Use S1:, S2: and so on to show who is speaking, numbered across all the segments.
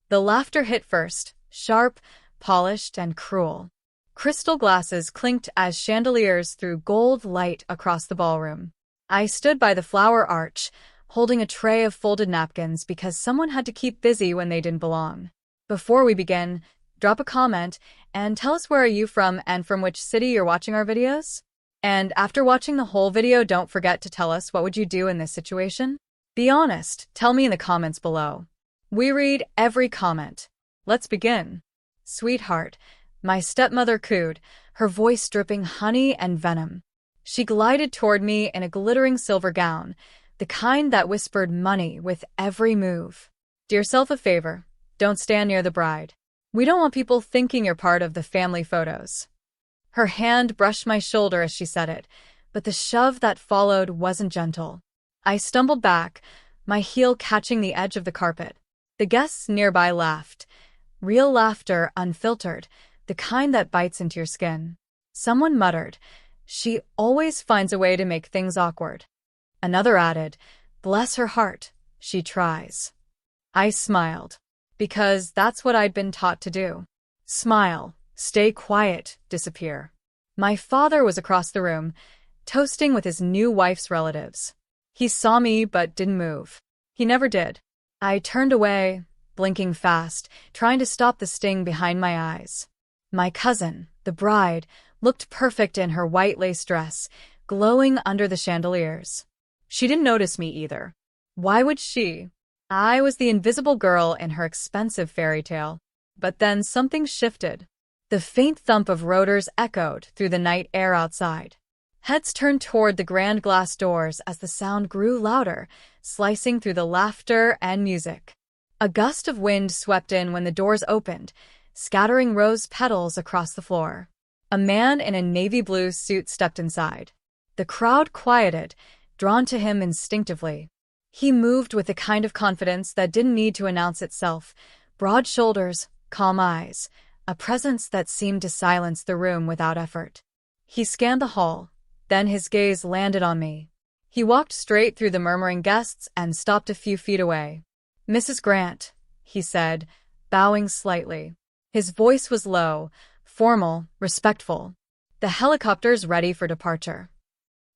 S1: The laughter hit first, sharp, polished, and cruel. Crystal glasses clinked as chandeliers threw gold light across the ballroom. I stood by the flower arch, holding a tray of folded napkins because someone had to keep busy when they didn't belong. Before we begin, drop a comment and tell us where are you from and from which city you're watching our videos. And after watching the whole video, don't forget to tell us what would you do in this situation? Be honest, tell me in the comments below. We read every comment. Let's begin. Sweetheart, my stepmother cooed, her voice dripping honey and venom. She glided toward me in a glittering silver gown, the kind that whispered money with every move. Do yourself a favor, don't stand near the bride. We don't want people thinking you're part of the family photos. Her hand brushed my shoulder as she said it, but the shove that followed wasn't gentle. I stumbled back, my heel catching the edge of the carpet. The guests nearby laughed. Real laughter, unfiltered, the kind that bites into your skin. Someone muttered, "She always finds a way to make things awkward." Another added, "Bless her heart, she tries." I smiled, because that's what I'd been taught to do. Smile, stay quiet, disappear. My father was across the room, toasting with his new wife's relatives. He saw me but didn't move. He never did. I turned away, blinking fast, trying to stop the sting behind my eyes. My cousin, the bride, looked perfect in her white lace dress, glowing under the chandeliers. She didn't notice me either. Why would she? I was the invisible girl in her expensive fairy tale. But then something shifted. The faint thump of rotors echoed through the night air outside. Heads turned toward the grand glass doors as the sound grew louder, slicing through the laughter and music. A gust of wind swept in when the doors opened, scattering rose petals across the floor. A man in a navy blue suit stepped inside. The crowd quieted, drawn to him instinctively. He moved with a kind of confidence that didn't need to announce itself. Broad shoulders, calm eyes, a presence that seemed to silence the room without effort. He scanned the hall, then his gaze landed on me. He walked straight through the murmuring guests and stopped a few feet away. "Mrs. Grant," he said, bowing slightly. His voice was low, formal, respectful. "The helicopter's ready for departure."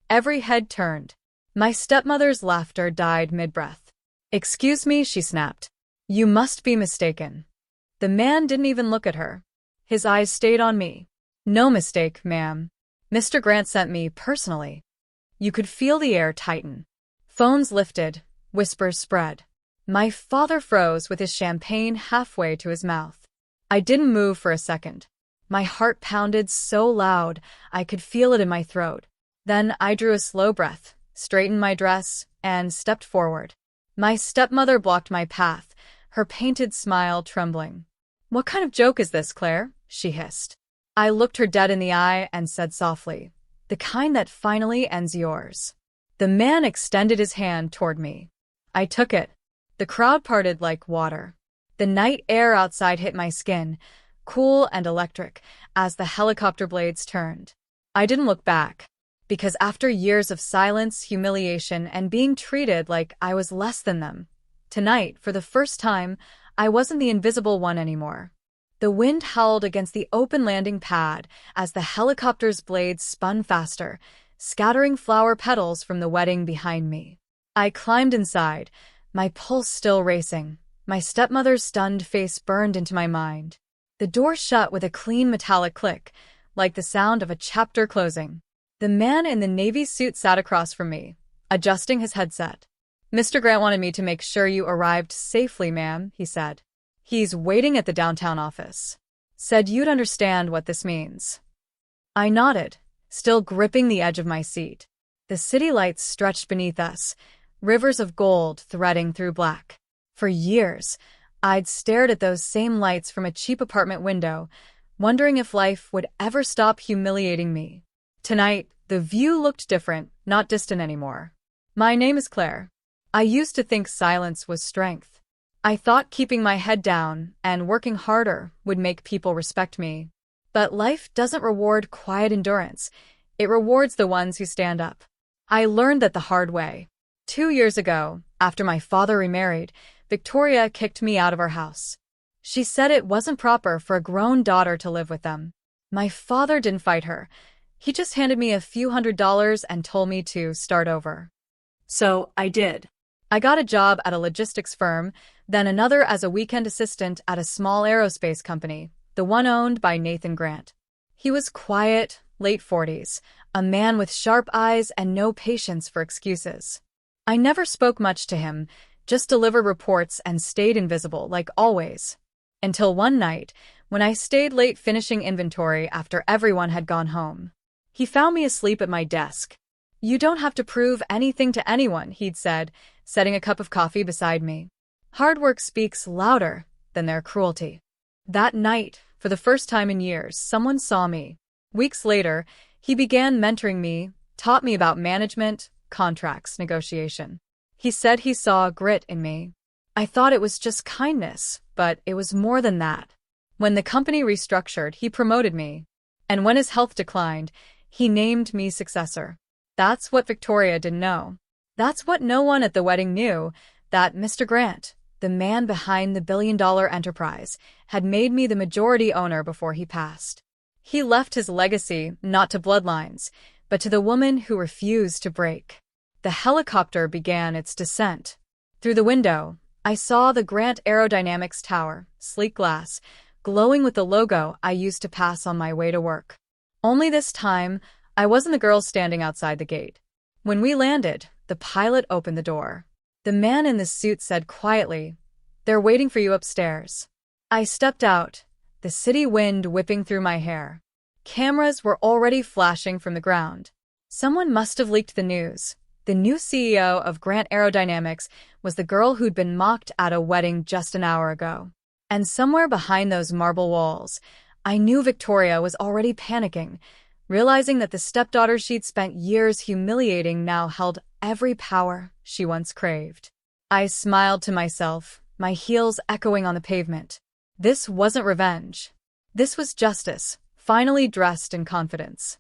S1: Every head turned. My stepmother's laughter died mid-breath. "Excuse me," she snapped. "You must be mistaken." The man didn't even look at her. His eyes stayed on me. "No mistake, ma'am. Mr. Grant sent me personally." You could feel the air tighten. Phones lifted, whispers spread. My father froze with his champagne halfway to his mouth. I didn't move for a second. My heart pounded so loud I could feel it in my throat. Then I drew a slow breath, straightened my dress, and stepped forward. My stepmother blocked my path, her painted smile trembling. "What kind of joke is this, Claire?" she hissed. I looked her dead in the eye and said softly, "The kind that finally ends yours." The man extended his hand toward me. I took it. The crowd parted like water. The night air outside hit my skin, cool and electric, as the helicopter blades turned. I didn't look back, because after years of silence, humiliation, and being treated like I was less than them, tonight, for the first time, I wasn't the invisible one anymore. The wind howled against the open landing pad as the helicopter's blades spun faster, scattering flower petals from the wedding behind me. I climbed inside, my pulse still racing. My stepmother's stunned face burned into my mind. The door shut with a clean metallic click, like the sound of a chapter closing. The man in the navy suit sat across from me, adjusting his headset. "Mr. Grant wanted me to make sure you arrived safely, ma'am," he said. "He's waiting at the downtown office. Said you'd understand what this means." I nodded, still gripping the edge of my seat. The city lights stretched beneath us, rivers of gold threading through black. For years, I'd stared at those same lights from a cheap apartment window, wondering if life would ever stop humiliating me. Tonight, the view looked different, not distant anymore. "My name is Claire. I used to think silence was strength. I thought keeping my head down and working harder would make people respect me. But life doesn't reward quiet endurance. It rewards the ones who stand up. I learned that the hard way. 2 years ago, after my father remarried, Victoria kicked me out of our house. She said it wasn't proper for a grown daughter to live with them. My father didn't fight her. He just handed me a few $100s and told me to start over. So I did. I got a job at a logistics firm, then another as a weekend assistant at a small aerospace company, the one owned by Nathan Grant. He was quiet, late 40s, a man with sharp eyes and no patience for excuses. I never spoke much to him, just delivered reports and stayed invisible like always. Until one night, when I stayed late finishing inventory after everyone had gone home. He found me asleep at my desk. "You don't have to prove anything to anyone," he'd said, setting a cup of coffee beside me. Hard work speaks louder than their cruelty. That night, for the first time in years, someone saw me. Weeks later, he began mentoring me, taught me about management, contracts, negotiation. He said he saw grit in me. I thought it was just kindness, but it was more than that. When the company restructured, he promoted me. And when his health declined, he named me successor. That's what Victoria didn't know. That's what no one at the wedding knew, that Mr. Grant, the man behind the billion-dollar enterprise, had made me the majority owner before he passed. He left his legacy not to bloodlines, but to the woman who refused to break. The helicopter began its descent. Through the window, I saw the Grant Aerodynamics Tower, sleek glass, glowing with the logo I used to pass on my way to work. Only this time, I wasn't the girl standing outside the gate. When we landed, the pilot opened the door. The man in the suit said quietly, "They're waiting for you upstairs." I stepped out, the city wind whipping through my hair. Cameras were already flashing from the ground. Someone must have leaked the news. The new CEO of Grant Aerodynamics was the girl who'd been mocked at a wedding just an hour ago. And somewhere behind those marble walls, I knew Victoria was already panicking, realizing that the stepdaughter she'd spent years humiliating now held every power she once craved. I smiled to myself, my heels echoing on the pavement. This wasn't revenge. This was justice, finally dressed in confidence.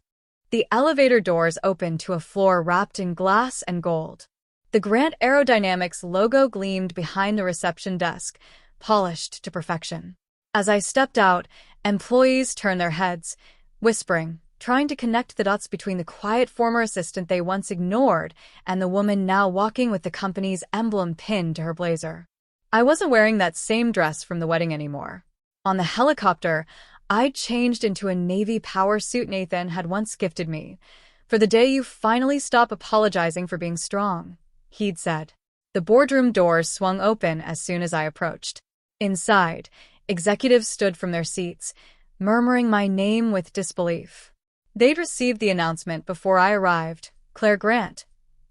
S1: The elevator doors opened to a floor wrapped in glass and gold. The Grant Aerodynamics logo gleamed behind the reception desk, polished to perfection. As I stepped out, employees turned their heads, whispering, trying to connect the dots between the quiet former assistant they once ignored and the woman now walking with the company's emblem pinned to her blazer. I wasn't wearing that same dress from the wedding anymore. On the helicopter, I'd changed into a Navy power suit Nathan had once gifted me. "For the day you finally stop apologizing for being strong," he'd said. The boardroom doors swung open as soon as I approached. Inside, executives stood from their seats, murmuring my name with disbelief. They'd received the announcement before I arrived, Claire Grant,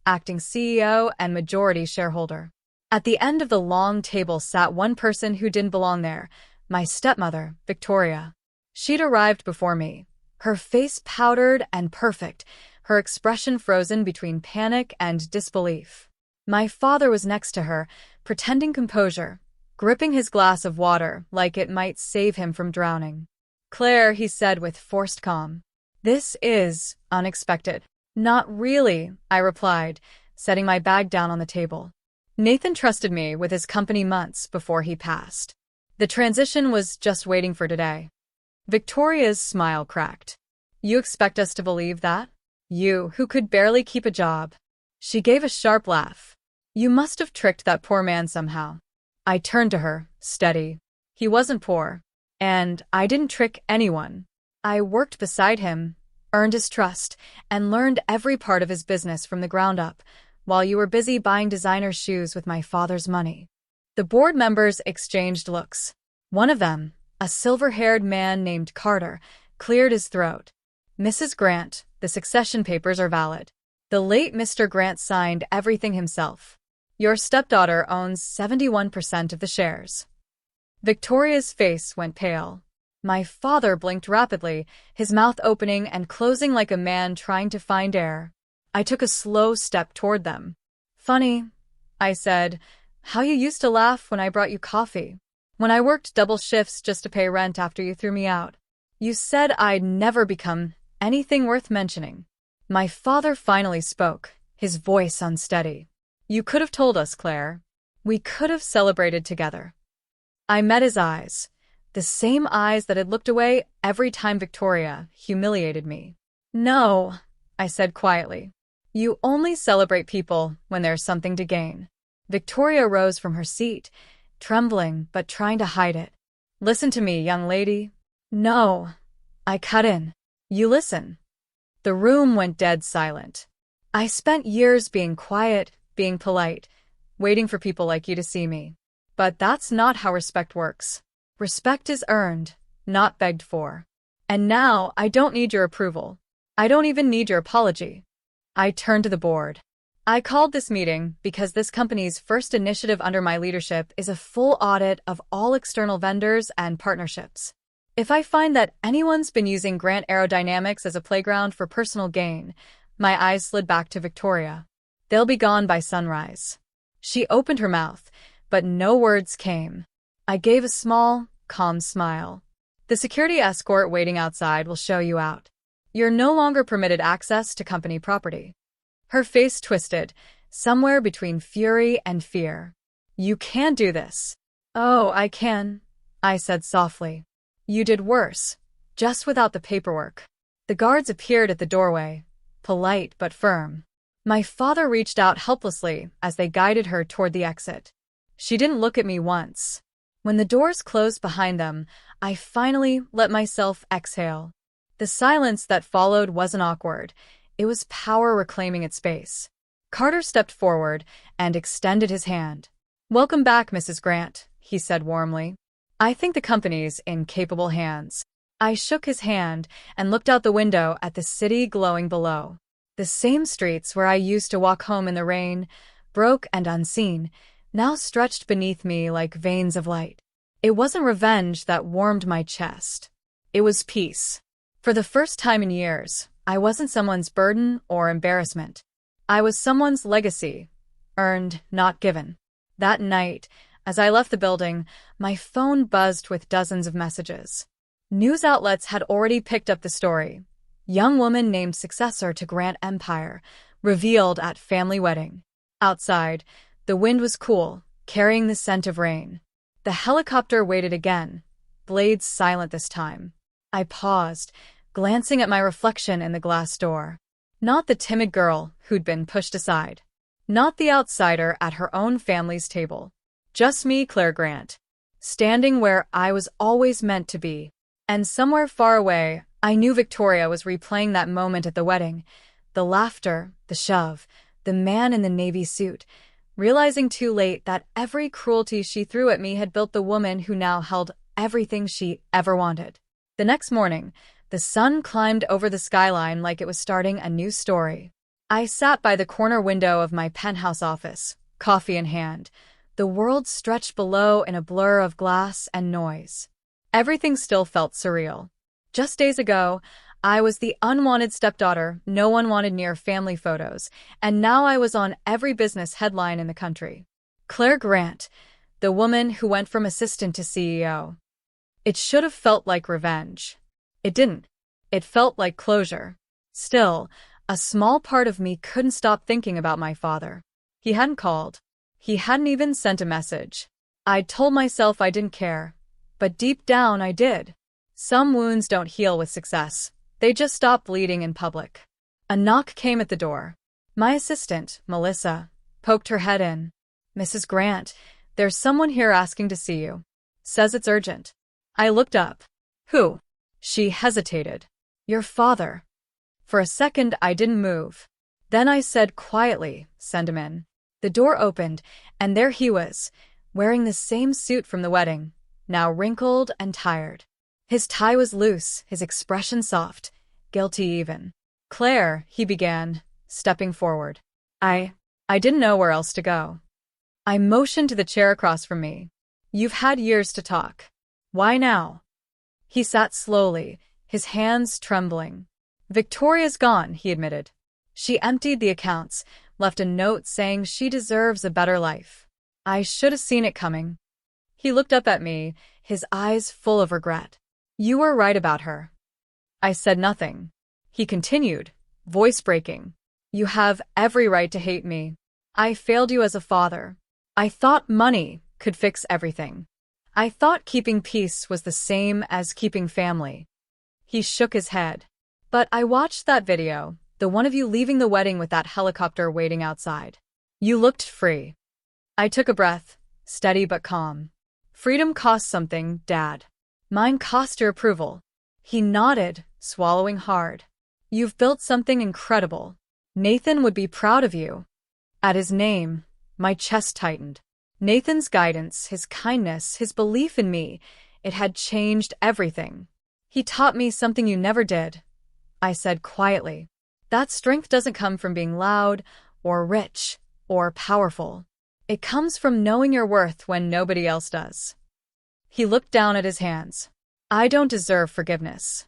S1: acting CEO and majority shareholder. At the end of the long table sat one person who didn't belong there, my stepmother, Victoria. She'd arrived before me, her face powdered and perfect, her expression frozen between panic and disbelief. My father was next to her, pretending composure, gripping his glass of water like it might save him from drowning. "Claire," he said with forced calm. "This is unexpected." "Not really," I replied, setting my bag down on the table. Nathan trusted me with his company months before he passed. The transition was just waiting for today. Victoria's smile cracked. "You expect us to believe that? You, who could barely keep a job." She gave a sharp laugh. "You must have tricked that poor man somehow." I turned to her, steady. He wasn't poor. And I didn't trick anyone. I worked beside him, earned his trust, and learned every part of his business from the ground up, while you were busy buying designer shoes with my father's money. The board members exchanged looks. One of them, a silver-haired man named Carter, cleared his throat. "Mrs. Grant, the succession papers are valid. The late Mr. Grant signed everything himself. Your stepdaughter owns 71% of the shares." Victoria's face went pale. My father blinked rapidly, his mouth opening and closing like a man trying to find air. I took a slow step toward them. "Funny," I said, "how you used to laugh when I brought you coffee. When I worked double shifts just to pay rent after you threw me out. You said I'd never become anything worth mentioning." My father finally spoke, his voice unsteady. "You could have told us, Claire. We could have celebrated together." I met his eyes, the same eyes that had looked away every time Victoria humiliated me. No, I said quietly. You only celebrate people when there's something to gain. Victoria rose from her seat, trembling but trying to hide it. Listen to me, young lady. No, I cut in. You listen. The room went dead silent. I spent years being quiet, being polite, waiting for people like you to see me. But that's not how respect works. Respect is earned, not begged for. And now I don't need your approval. I don't even need your apology. I turned to the board. I called this meeting because this company's first initiative under my leadership is a full audit of all external vendors and partnerships. If I find that anyone's been using Grant Aerodynamics as a playground for personal gain, my eyes slid back to Victoria. They'll be gone by sunrise. She opened her mouth, but no words came. I gave a small, calm smile. The security escort waiting outside will show you out. You're no longer permitted access to company property. Her face twisted, somewhere between fury and fear. You can't do this. Oh, I can, I said softly. You did worse, just without the paperwork. The guards appeared at the doorway, polite but firm. My father reached out helplessly as they guided her toward the exit. She didn't look at me once. When the doors closed behind them, I finally let myself exhale. The silence that followed wasn't awkward. It was power reclaiming its space. Carter stepped forward and extended his hand. Welcome back, Mrs. Grant, he said warmly. I think the company's in capable hands. I shook his hand and looked out the window at the city glowing below. The same streets where I used to walk home in the rain, broke and unseen, now stretched beneath me like veins of light. It wasn't revenge that warmed my chest. It was peace. For the first time in years, I wasn't someone's burden or embarrassment. I was someone's legacy, earned, not given. That night, as I left the building, my phone buzzed with dozens of messages. News outlets had already picked up the story. Young woman named successor to Grant Empire, revealed at family wedding. Outside, the wind was cool, carrying the scent of rain. The helicopter waited again, blades silent this time. I paused, glancing at my reflection in the glass door. Not the timid girl who'd been pushed aside. Not the outsider at her own family's table. Just me, Claire Grant, standing where I was always meant to be. And somewhere far away, I knew Victoria was replaying that moment at the wedding. The laughter, the shove, the man in the navy suit, realizing too late that every cruelty she threw at me had built the woman who now held everything she ever wanted. The next morning, the sun climbed over the skyline like it was starting a new story. I sat by the corner window of my penthouse office, coffee in hand. The world stretched below in a blur of glass and noise. Everything still felt surreal. Just days ago, I was the unwanted stepdaughter no one wanted near family photos, and now I was on every business headline in the country. Claire Grant, the woman who went from assistant to CEO. It should have felt like revenge. It didn't. It felt like closure. Still, a small part of me couldn't stop thinking about my father. He hadn't called. He hadn't even sent a message. I'd told myself I didn't care, but deep down I did. Some wounds don't heal with success. They just stop bleeding in public. A knock came at the door. My assistant, Melissa, poked her head in. Mrs. Grant, there's someone here asking to see you. Says it's urgent. I looked up. Who? She hesitated. Your father. For a second, I didn't move. Then I said quietly, send him in. The door opened, and there he was, wearing the same suit from the wedding, now wrinkled and tired. His tie was loose, his expression soft, guilty even. Claire, he began, stepping forward. I didn't know where else to go. I motioned to the chair across from me. You've had years to talk. Why now? He sat slowly, his hands trembling. Victoria's gone, he admitted. She emptied the accounts, left a note saying she deserves a better life. I should have seen it coming. He looked up at me, his eyes full of regret. You were right about her. I said nothing. He continued, voice breaking. You have every right to hate me. I failed you as a father. I thought money could fix everything. I thought keeping peace was the same as keeping family. He shook his head. But I watched that video, the one of you leaving the wedding with that helicopter waiting outside. You looked free. I took a breath, steady but calm. Freedom costs something, Dad. Mine cost your approval. He nodded, swallowing hard. You've built something incredible. Nathan would be proud of you. At his name, my chest tightened. Nathan's guidance, his kindness, his belief in me, it had changed everything. He taught me something you never did, I said quietly. That strength doesn't come from being loud, or rich, or powerful. It comes from knowing your worth when nobody else does. He looked down at his hands. I don't deserve forgiveness.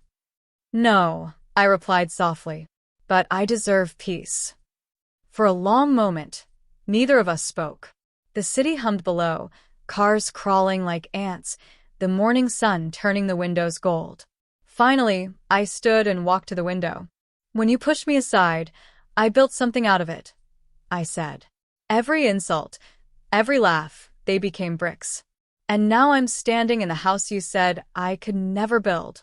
S1: No, I replied softly, but I deserve peace. For a long moment, neither of us spoke. The city hummed below, cars crawling like ants, the morning sun turning the windows gold. Finally, I stood and walked to the window. When you pushed me aside, I built something out of it, I said. Every insult, every laugh, they became bricks. And now I'm standing in the house you said I could never build.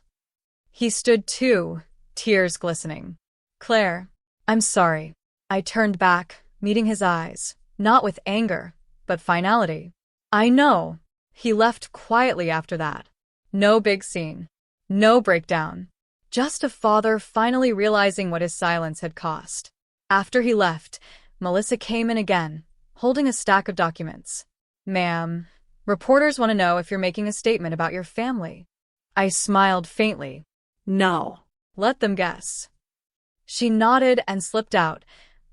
S1: He stood too, tears glistening. Claire, I'm sorry. I turned back, meeting his eyes, not with anger, but finality. I know. He left quietly after that. No big scene. No breakdown. Just a father finally realizing what his silence had cost. After he left, Melissa came in again, holding a stack of documents. Ma'am, reporters want to know if you're making a statement about your family. I smiled faintly. No. Let them guess. She nodded and slipped out,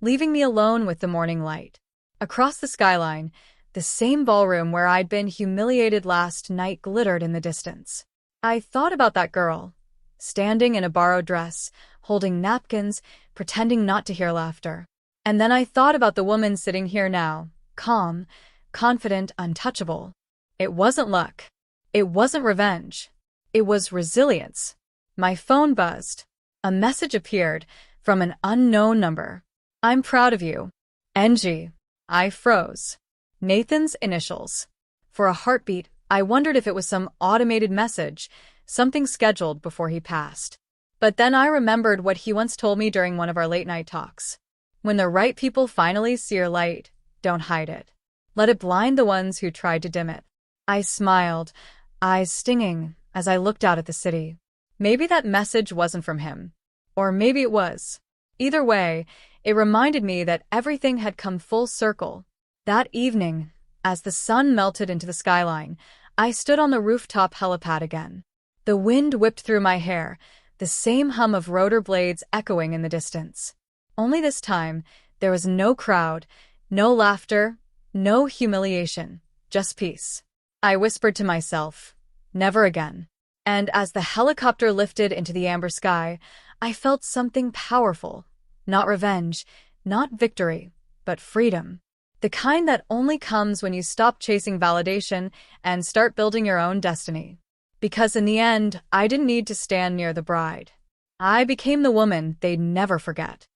S1: leaving me alone with the morning light. Across the skyline, the same ballroom where I'd been humiliated last night glittered in the distance. I thought about that girl, standing in a borrowed dress, holding napkins, pretending not to hear laughter. And then I thought about the woman sitting here now, calm, confident, untouchable. It wasn't luck. It wasn't revenge. It was resilience. My phone buzzed. A message appeared from an unknown number. I'm proud of you. NG. I froze. Nathan's initials. For a heartbeat, I wondered if it was some automated message, something scheduled before he passed. But then I remembered what he once told me during one of our late-night talks. When the right people finally see your light, don't hide it. Let it blind the ones who tried to dim it. I smiled, eyes stinging, as I looked out at the city. Maybe that message wasn't from him. Or maybe it was. Either way, it reminded me that everything had come full circle. That evening, as the sun melted into the skyline, I stood on the rooftop helipad again. The wind whipped through my hair, the same hum of rotor blades echoing in the distance. Only this time, there was no crowd, no laughter, no humiliation, just peace. I whispered to myself, never again. And as the helicopter lifted into the amber sky, I felt something powerful. Not revenge, not victory, but freedom. The kind that only comes when you stop chasing validation and start building your own destiny. Because in the end, I didn't need to stand near the bride. I became the woman they'd never forget.